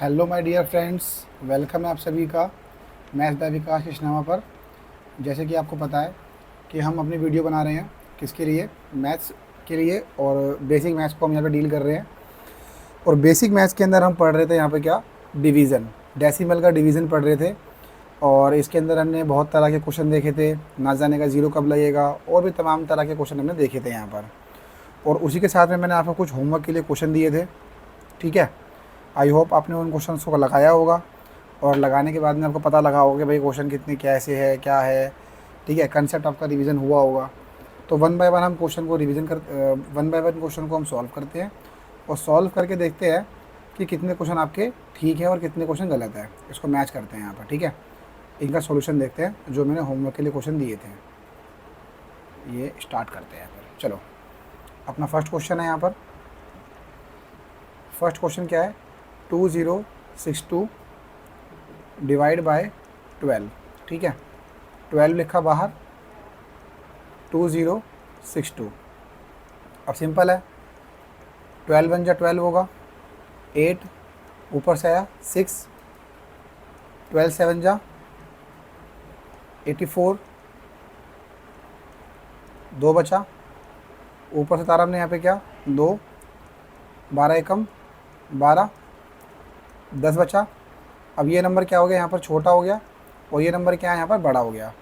Hello my dear friends, welcome है आप सभी का मैथ्स बाय विकास कृष्णामा पर। जैसे कि आपको पता है कि हम अपनी वीडियो बना रहे हैं किसके लिए, मैथ्स के लिए, और बेसिक मैथ्स को हम यहाँ पे डील कर रहे हैं। और बेसिक मैथ्स के अंदर हम पढ़ रहे थे यहाँ पे क्या, डिवीज़न, डेसिमल का डिवीज़न पढ़ रहे थे। और इसके अंदर हमने बहुत तरह के क्वेश्चन देखे थे, ना जाने का ज़ीरो कब लगेगा, और भी तमाम तरह के क्वेश्चन हमने देखे थे यहाँ पर। और उसी के साथ में मैंने आपको कुछ होमवर्क के लिए क्वेश्चन दिए थे, ठीक है। आई होप आपने उन क्वेश्चंस को लगाया होगा, और लगाने के बाद में आपको पता लगा होगा कि भाई क्वेश्चन कितने कैसे है, क्या है, ठीक है। कंसेप्ट आपका रिवीजन हुआ होगा। तो वन बाय वन हम क्वेश्चन को रिवीजन कर वन बाय वन क्वेश्चन को हम सॉल्व करते हैं, और सॉल्व करके देखते हैं कि कितने क्वेश्चन आपके ठीक है और कितने क्वेश्चन गलत है। इसको मैच करते हैं यहाँ पर, ठीक है। इनका सॉल्यूशन देखते हैं जो मैंने होमवर्क के लिए क्वेश्चन दिए थे। ये स्टार्ट करते हैं फिर, चलो। अपना फर्स्ट क्वेश्चन है यहाँ पर। फर्स्ट क्वेश्चन क्या है, 2062 डिवाइड बाय 12, ठीक है। 12 लिखा बाहर, 2062। अब सिंपल है, 12 बन जा 12 होगा, 8 ऊपर से आया 6, 12 7 जा 84, 2 बचा, ऊपर से तारा हमने यहाँ पे क्या 2, 12 एकम 12, 10 बचा। अब ये नंबर क्या हो गया, यहाँ पर छोटा हो गया, और ये नंबर क्या है यहाँ पर बड़ा हो गया।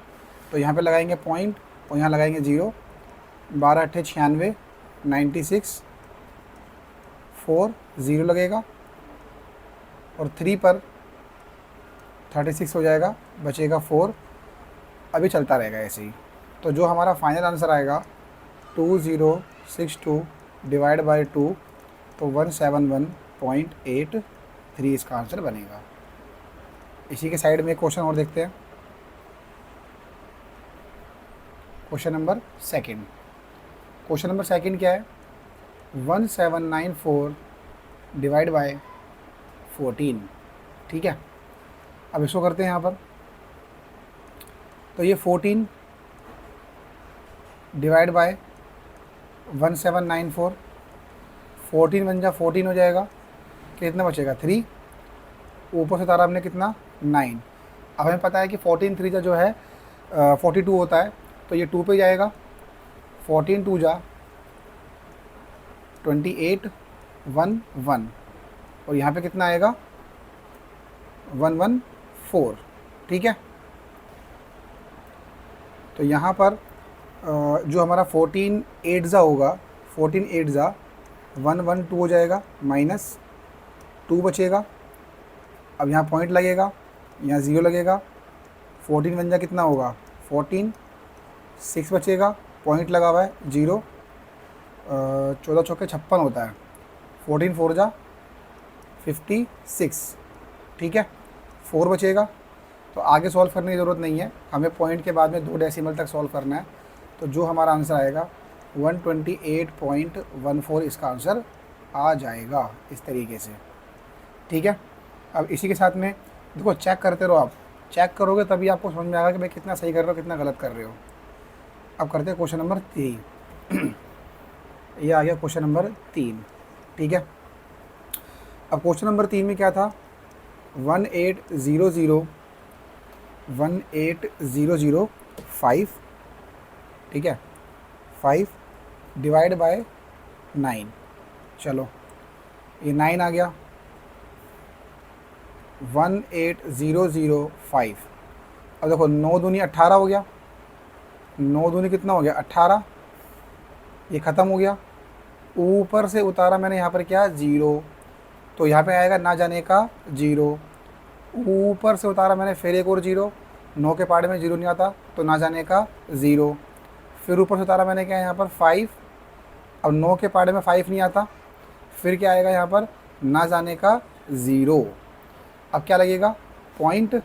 तो यहाँ पे लगाएंगे पॉइंट, और यहाँ लगाएंगे 0। 12 अट्ठे 96, 96, 4 0 लगेगा, और 3 पर 36 हो जाएगा, बचेगा 4। अभी चलता रहेगा ऐसे ही। तो जो हमारा फाइनल आंसर आएगा 2062 डिवाइड बाई 2, तो 171.83 इसका आंसर बनेगा। इसी के साइड में एक क्वेश्चन और देखते हैं। Question number second. Question number second क्या है, 1794 डिवाइड बाय 14, ठीक है। अब इसको करते हैं यहाँ पर। तो ये 14 डिवाइड बाय 1794, 14 बन जा 14 हो जाएगा, कितना बचेगा 3, ऊपर से तारा हमने कितना 9। अब हमें पता है कि 14 3 जा जो है 42 होता है, तो ये 2 पे जाएगा, 14 2 जा 28 1 1, और यहाँ पे कितना आएगा 114, ठीक है। तो यहाँ पर जो हमारा 14 8 जा होगा, 14 8 जा 112 हो जाएगा, माइनस 2 बचेगा। अब यहाँ पॉइंट लगेगा, यहाँ 0 लगेगा, 14 बन जा कितना होगा 14, 6 बचेगा, पॉइंट लगा हुआ है 0, 14 चौके 56 होता है, 14 4 जा 56, ठीक है। 4 बचेगा। तो आगे सॉल्व करने की ज़रूरत नहीं है, हमें पॉइंट के बाद में 2 डेसिमल तक सॉल्व करना है। तो जो हमारा आंसर आएगा 128.14 इसका आंसर आ जाएगा इस तरीके से, ठीक है। अब इसी के साथ में देखो, चेक करते रहो, आप चेक करोगे तभी आपको समझ में आएगा कि भाई कितना सही कर रहे हो, कितना गलत कर रहे हो। अब करते हैं क्वेश्चन नंबर 3। ये आ गया क्वेश्चन नंबर 3, ठीक है। अब क्वेश्चन नंबर 3 में क्या था, 18005, ठीक है, 5 डिवाइड बाय 9। चलो ये 9 आ गया, 18005। अब देखो 9 दूनी 18 हो गया, 9 दूनी कितना हो गया 18, ये ख़त्म हो गया। ऊपर से उतारा मैंने यहाँ पर क्या 0, तो यहाँ पे आएगा ना जाने का 0। ऊपर से उतारा मैंने फिर एक और 0, 9 के पाड़े में 0 नहीं आता, तो ना जाने का 0। फिर ऊपर से उतारा मैंने क्या यहाँ पर 5, अब 9 के पाड़े में 5 नहीं आता, फिर क्या आएगा यहाँ पर ना जाने का 0। अब क्या लगेगा पॉइंट,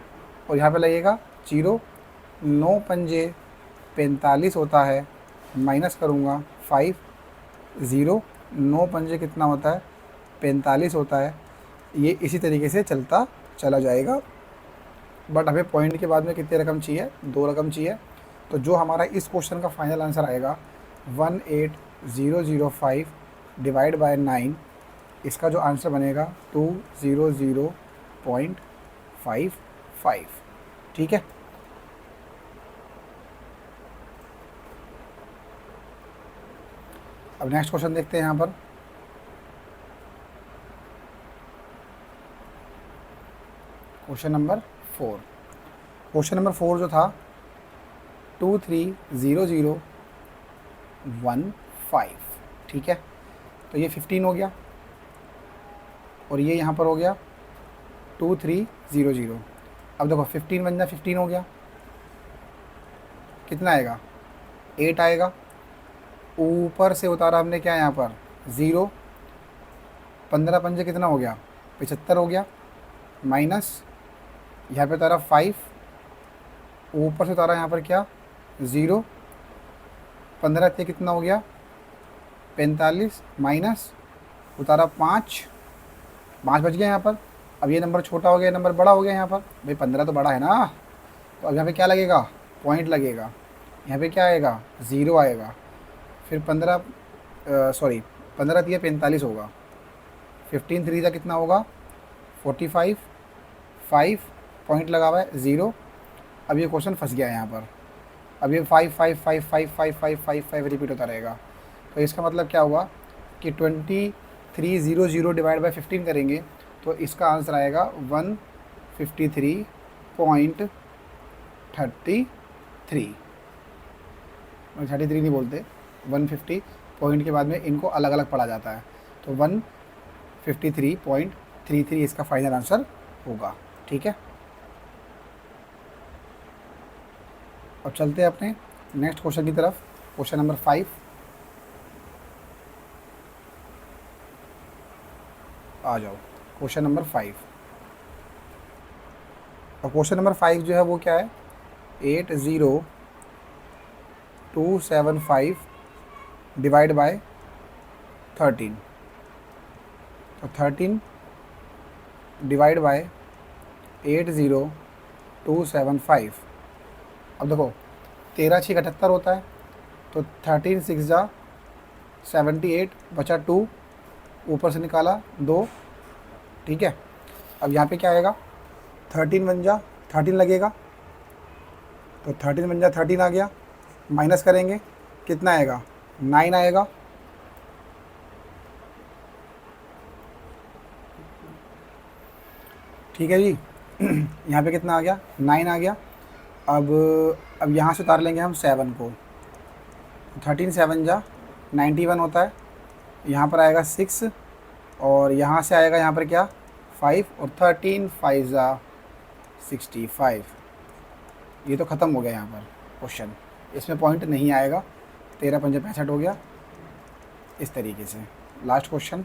और यहाँ पे लगेगा 0। 9 पंजे 45 होता है, माइनस करूँगा 5, 0। 9 पंजे कितना होता है 45 होता है। ये इसी तरीके से चलता चला जाएगा, बट हमें पॉइंट के बाद में कितने रकम चाहिए, 2 रकम चाहिए। तो जो हमारा इस क्वेश्चन का फाइनल आंसर आएगा 18005 डिवाइड बाय 9, इसका जो आंसर बनेगा 2005 0.55, ठीक है। अब नेक्स्ट क्वेश्चन देखते हैं यहाँ पर। Question number 4। क्वेश्चन नंबर 4 जो था 230015, ठीक है। तो ये 15 हो गया और ये यहाँ पर हो गया 2300। अब देखो 15 बन जा 15 हो गया, कितना आएगा 8 आएगा। ऊपर से उतारा हमने क्या यहाँ पर 0, 15 पंजे कितना हो गया 75 हो गया, माइनस यहाँ पे उतारा 5, ऊपर से उतारा यहाँ पर क्या 0, 15 ते कितना हो गया 45, माइनस उतारा 5 बच गया यहाँ पर। अब ये नंबर छोटा हो गया, नंबर बड़ा हो गया यहाँ पर, भाई 15 तो बड़ा है ना। तो अब यहाँ पे क्या लगेगा पॉइंट लगेगा, यहाँ पे क्या आएगा 0 आएगा, फिर 15 3 45 होगा, 15 3 का कितना होगा 45, 5 पॉइंट लगा हुआ है 0। अब ये क्वेश्चन फंस गया है यहाँ पर। अब ये 5 5 5 5 5 5 5 5 रिपीट होता रहेगा। तो इसका मतलब क्या हुआ कि 2300 डिवाइड बाई 15 करेंगे तो इसका आंसर आएगा 153.33। 33 नहीं बोलते, 150 पॉइंट के बाद में इनको अलग अलग पढ़ा जाता है। तो 153.33 इसका फाइनल आंसर होगा, ठीक है। अब चलते हैं अपने नेक्स्ट क्वेश्चन की तरफ। Question number 5। आ जाओ क्वेश्चन नंबर 5। और क्वेश्चन नंबर 5 जो है वो क्या है 80275 डिवाइड बाय 13। तो 13 डिवाइड बाय 80275। अब देखो 13 6 78 होता है, तो 13 6 जा 78 बचा 2, ऊपर से निकाला 2, ठीक है। अब यहाँ पे क्या आएगा 13 बन जा 13 लगेगा, तो 13 बन जा 13 आ गया, माइनस करेंगे कितना आएगा 9 आएगा। ठीक है जी। यहाँ पे कितना आ गया 9 आ गया। अब यहाँ से उतार लेंगे हम 7 को, 13 7 जा 91 होता है, यहाँ पर आएगा 6 और यहाँ से आएगा यहाँ पर क्या 5 और 13 5 जा 65। ये तो ख़त्म हो गया यहाँ पर क्वेश्चन, इसमें पॉइंट नहीं आएगा। 13 पंजे 65 हो गया इस तरीके से। Last question,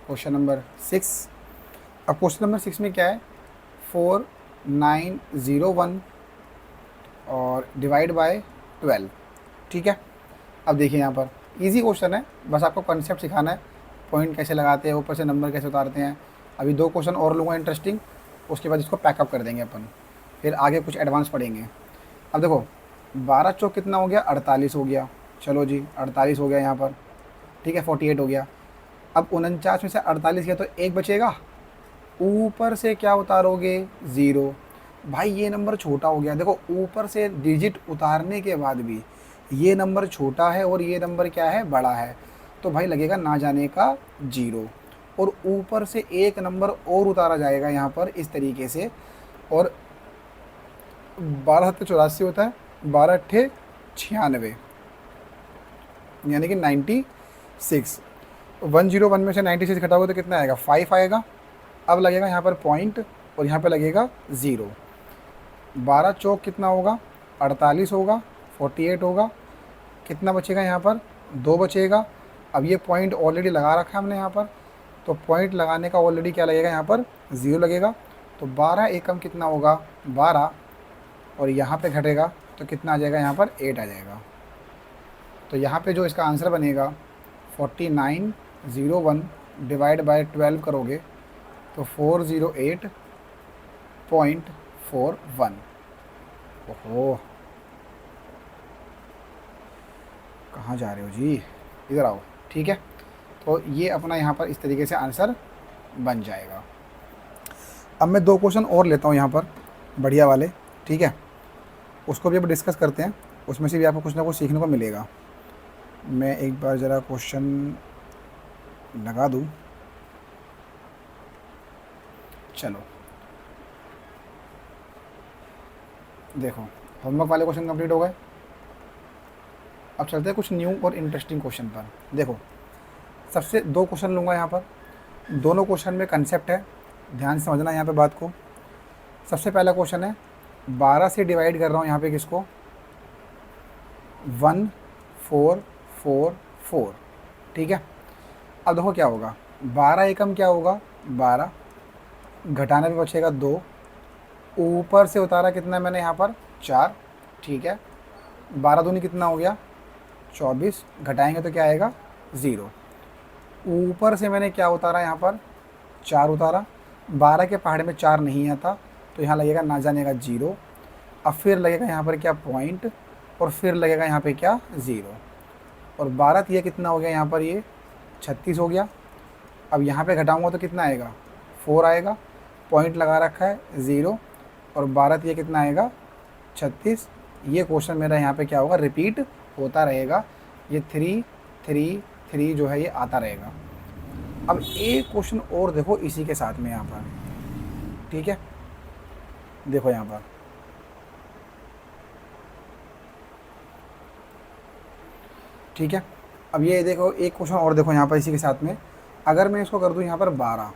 question number 6। अब क्वेश्चन नंबर 6 में क्या है 4901 और डिवाइड बाय 12, ठीक है। अब देखिए यहाँ पर इजी क्वेश्चन है, बस आपको कॉन्सेप्ट सिखाना है, पॉइंट कैसे लगाते हैं, ऊपर से नंबर कैसे उतारते हैं। अभी 2 क्वेश्चन और लूँगा इंटरेस्टिंग, उसके बाद इसको पैकअप कर देंगे अपन, फिर आगे कुछ एडवांस पढ़ेंगे। अब देखो 12 चौक कितना हो गया 48 हो गया, चलो जी 48 हो गया यहाँ पर, ठीक है 48 हो गया। अब 49 में से 48 गया तो 1 बचेगा, ऊपर से क्या उतारोगे 0। भाई ये नंबर छोटा हो गया, देखो ऊपर से डिजिट उतारने के बाद भी ये नंबर छोटा है और ये नंबर क्या है बड़ा है, तो भाई लगेगा ना जाने का 0। और ऊपर से एक नंबर और उतारा जाएगा यहाँ पर इस तरीके से, और 12 7 84 होता है, 12 8 96 यानी कि 96। 101 में से 96 घटाओगे तो कितना आएगा 5 आएगा। अब लगेगा यहाँ पर पॉइंट और यहाँ पे लगेगा 0। 12 चौक कितना होगा 48 होगा, 48 होगा, कितना बचेगा यहाँ पर 2 बचेगा। अब ये पॉइंट ऑलरेडी लगा रखा है हमने यहाँ पर, तो पॉइंट लगाने का ऑलरेडी क्या लगेगा यहाँ पर 0 लगेगा। तो 12 एकम कितना होगा 12 और यहाँ पे घटेगा तो कितना आ जाएगा यहाँ पर 8 आ जाएगा। तो यहाँ पे जो इसका आंसर बनेगा 4901 डिवाइड बाय 12 करोगे तो 408.41। ओहो कहाँ जा रहे हो जी, इधर आओ, ठीक है। तो ये अपना यहाँ पर इस तरीके से आंसर बन जाएगा। अब मैं 2 क्वेश्चन और लेता हूँ यहाँ पर, बढ़िया वाले, ठीक है, उसको भी अब डिस्कस करते हैं, उसमें से भी आपको कुछ ना कुछ सीखने को मिलेगा। मैं एक बार ज़रा क्वेश्चन लगा दूँ, चलो देखो होमवर्क वाले क्वेश्चन कंप्लीट हो गए। अब चलते हैं कुछ न्यू और इंटरेस्टिंग क्वेश्चन पर। देखो सबसे 2 क्वेश्चन लूँगा यहाँ पर, दोनों क्वेश्चन में कंसेप्ट है, ध्यान से समझना यहाँ पे बात को। सबसे पहला क्वेश्चन है 12 से डिवाइड कर रहा हूँ यहाँ पे किसको, 1 4 4 4, ठीक है। अब देखो क्या होगा, 12 एकम क्या होगा 12, घटाने पे बचेगा 2, ऊपर से उतारा कितना मैंने यहाँ पर 4, ठीक है। 12 दूनी कितना हो गया 24, घटाएंगे तो क्या आएगा 0। ऊपर से मैंने क्या उतारा यहाँ पर 4 उतारा, 12 के पहाड़ में 4 नहीं आता तो यहाँ लगेगा ना जाने का 0। अब फिर लगेगा यहाँ पर क्या पॉइंट, और फिर लगेगा यहाँ पे क्या 0, और 12 ये कितना हो गया यहाँ पर, ये 36 हो गया। अब यहाँ पे घटाऊंगा तो कितना आएगा 4 आएगा, पॉइंट लगा रखा है 0, और 12 ये कितना आएगा 36। ये क्वेश्चन मेरा यहाँ पे क्या होगा रिपीट होता रहेगा, ये 3 3 3 जो है ये आता रहेगा। अब एक क्वेश्चन और देखो इसी के साथ में यहाँ पर, ठीक है, देखो यहाँ पर ठीक है। अब ये देखो एक क्वेश्चन और देखो यहाँ पर इसी के साथ में, अगर मैं इसको कर दूँ यहाँ पर 12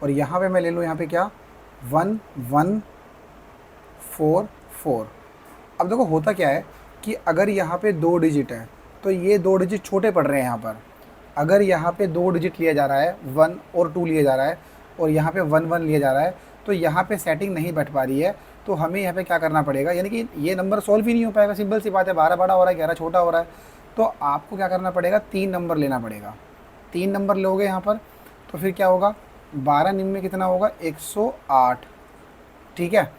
और यहाँ पे मैं ले लूँ यहाँ पे क्या 1 1 4 4। अब देखो होता क्या है कि अगर यहाँ पे 2 डिजिट है तो ये 2 डिजिट छोटे पड़ रहे हैं यहाँ पर। अगर यहाँ पे 2 डिजिट लिया जा रहा है 1 और 2 लिया जा रहा है, और यहाँ पे 1 1 लिया जा रहा है, तो यहाँ पे सेटिंग नहीं बैठ पा रही है, तो हमें यहाँ पे क्या करना पड़ेगा, यानी कि ये नंबर सॉल्व ही नहीं हो पाएगा। सिंपल सी बात है, 12 बड़ा हो रहा है 11 छोटा हो रहा है, तो आपको क्या करना पड़ेगा 3 नंबर लेना पड़ेगा। 3 नंबर लोगे यहाँ पर तो फिर क्या होगा 12 निम्न में कितना होगा 108, ठीक है।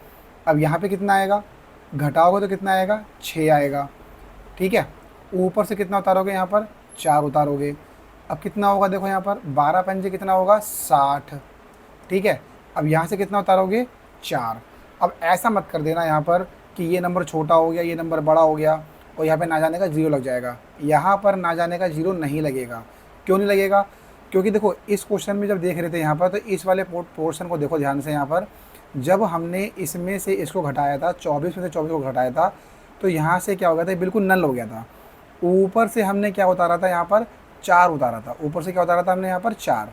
अब यहाँ पे कितना आएगा, घटाओगे तो कितना आएगा 6 आएगा, ठीक है। ऊपर से कितना उतारोगे यहाँ पर 4 उतारोगे। अब कितना होगा देखो यहाँ पर 12 पंजे कितना होगा 60, ठीक है। अब यहाँ से कितना उतारोगे 4। अब ऐसा मत कर देना यहाँ पर कि ये नंबर छोटा हो गया ये नंबर बड़ा हो गया और यहाँ पे ना जाने का 0 लग जाएगा। यहाँ पर ना जाने का 0 नहीं लगेगा। क्यों नहीं लगेगा, क्योंकि देखो इस क्वेश्चन में जब देख रहे थे यहाँ पर, तो इस वाले पोर्शन को देखो ध्यान से। यहाँ पर जब हमने इसमें से इसको घटाया था 24 में से 24 को घटाया था, तो यहाँ से क्या हो गया था बिल्कुल नल हो गया था। ऊपर से हमने क्या उतारा था यहाँ पर 4 उतारा था, ऊपर से क्या उतारा था हमने यहाँ पर 4।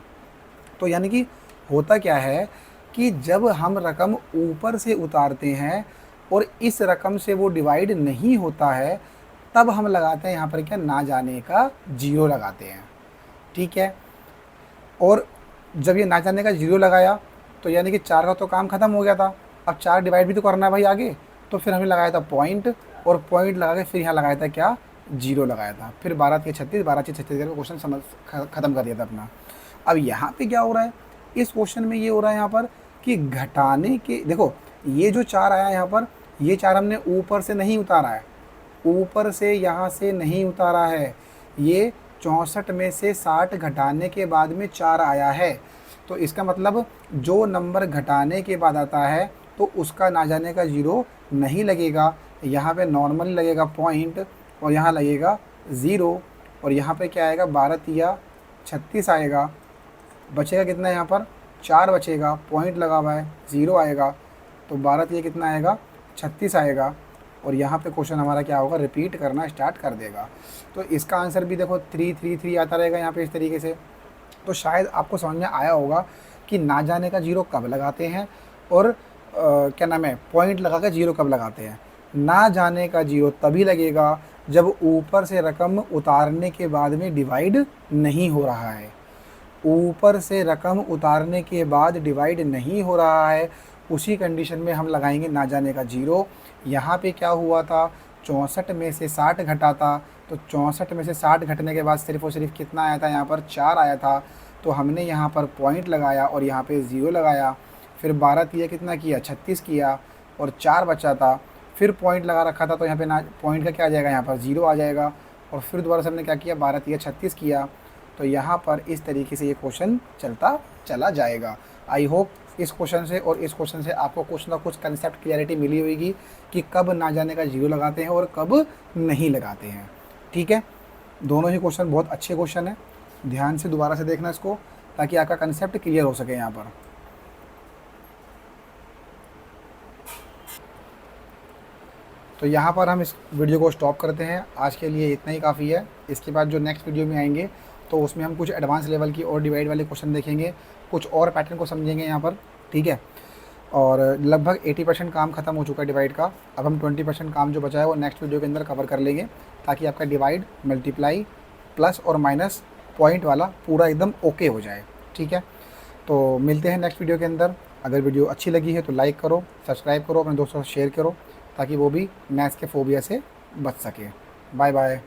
तो यानी कि होता क्या है कि जब हम रकम ऊपर से उतारते हैं और इस रकम से वो डिवाइड नहीं होता है, तब हम लगाते हैं यहाँ पर क्या ना जाने का 0 लगाते हैं, ठीक है। और जब ये ना जाने का 0 लगाया तो यानी कि 4 का तो काम ख़त्म हो गया था। अब 4 डिवाइड भी तो करना है भाई आगे, तो फिर हमने लगाया था पॉइंट, और पॉइंट लगा के फिर यहाँ लगाया था क्या 0 लगाया था। फिर 12 के 36 12 के 36 करके क्वेश्चन समझ ख़त्म कर दिया था अपना। अब यहाँ पे क्या हो रहा है इस क्वेश्चन में, ये हो रहा है यहाँ पर कि घटाने के, देखो ये जो 4 आया यहाँ पर, ये 4 हमने ऊपर से नहीं उतारा है, ऊपर से यहाँ से नहीं उतारा है, ये 64 में से 60 घटाने के बाद में 4 आया है। तो इसका मतलब जो नंबर घटाने के बाद आता है तो उसका ना जाने का 0 नहीं लगेगा, यहाँ पे नॉर्मली लगेगा पॉइंट, और यहाँ लगेगा 0, और यहाँ पे क्या आएगा 12 या 36 आएगा। बचेगा कितना यहाँ पर 4 बचेगा, पॉइंट लगा हुआ है 0 आएगा, तो 12 ये कितना आएगा 36 आएगा। और यहाँ पे क्वेश्चन हमारा क्या होगा रिपीट करना स्टार्ट कर देगा। तो इसका आंसर भी देखो 3 3 3 आता रहेगा यहाँ पे इस तरीके से। तो शायद आपको समझ में आया होगा कि ना जाने का 0 कब लगाते हैं और क्या नाम है पॉइंट लगा कर 0 कब लगाते हैं। ना जाने का 0 तभी लगेगा जब ऊपर से रकम उतारने के बाद में डिवाइड नहीं हो रहा है। ऊपर से रकम उतारने के बाद डिवाइड नहीं हो रहा है, उसी कंडीशन में हम लगाएंगे ना जाने का 0। यहाँ पे क्या हुआ था 64 में से 60 घटा था, तो 64 में से 60 घटने के बाद सिर्फ और सिर्फ कितना आया था यहाँ पर 4 आया था। तो हमने यहाँ पर पॉइंट लगाया और यहाँ पे 0 लगाया। फिर 12 तिया कितना किया 36 किया और 4 बचा था, फिर पॉइंट लगा रखा था, तो यहाँ पे ना पॉइंट का क्या आ जाएगा यहाँ पर 0 आ जाएगा। और फिर दोबारा से हमने क्या किया 12 तिया 36 किया तो यहाँ पर इस तरीके से ये क्वेश्चन चलता चला जाएगा। आई होप इस क्वेश्चन से और इस क्वेश्चन से आपको कुछ ना कुछ कंसेप्ट क्लियरिटी मिली होगी कि कब ना जाने का जीरो लगाते हैं और कब नहीं लगाते हैं। ठीक है, दोनों ही क्वेश्चन बहुत अच्छे क्वेश्चन हैं, ध्यान से दोबारा से देखना इसको ताकि आपका कंसेप्ट क्लियर हो सके यहाँ पर। तो यहाँ पर हम इस वीडियो को स्टॉप करते हैं, आज के लिए इतना ही काफ़ी है। इसके बाद जो नेक्स्ट वीडियो में आएंगे तो उसमें हम कुछ एडवांस लेवल की और डिवाइड वाले क्वेश्चन देखेंगे, कुछ और पैटर्न को समझेंगे यहाँ पर। ठीक है, और लगभग 80% काम खत्म हो चुका है डिवाइड का। अब हम 20% काम जो बचा है वो नेक्स्ट वीडियो के अंदर कवर कर लेंगे ताकि आपका डिवाइड, मल्टीप्लाई, प्लस और माइनस पॉइंट वाला पूरा एकदम ओके हो जाए। ठीक है, तो मिलते हैं नेक्स्ट वीडियो के अंदर। अगर वीडियो अच्छी लगी है तो लाइक करो, सब्सक्राइब करो, अपने दोस्तों से शेयर करो ताकि वो भी मैथ्स के फोबिया से बच सके। Bye bye.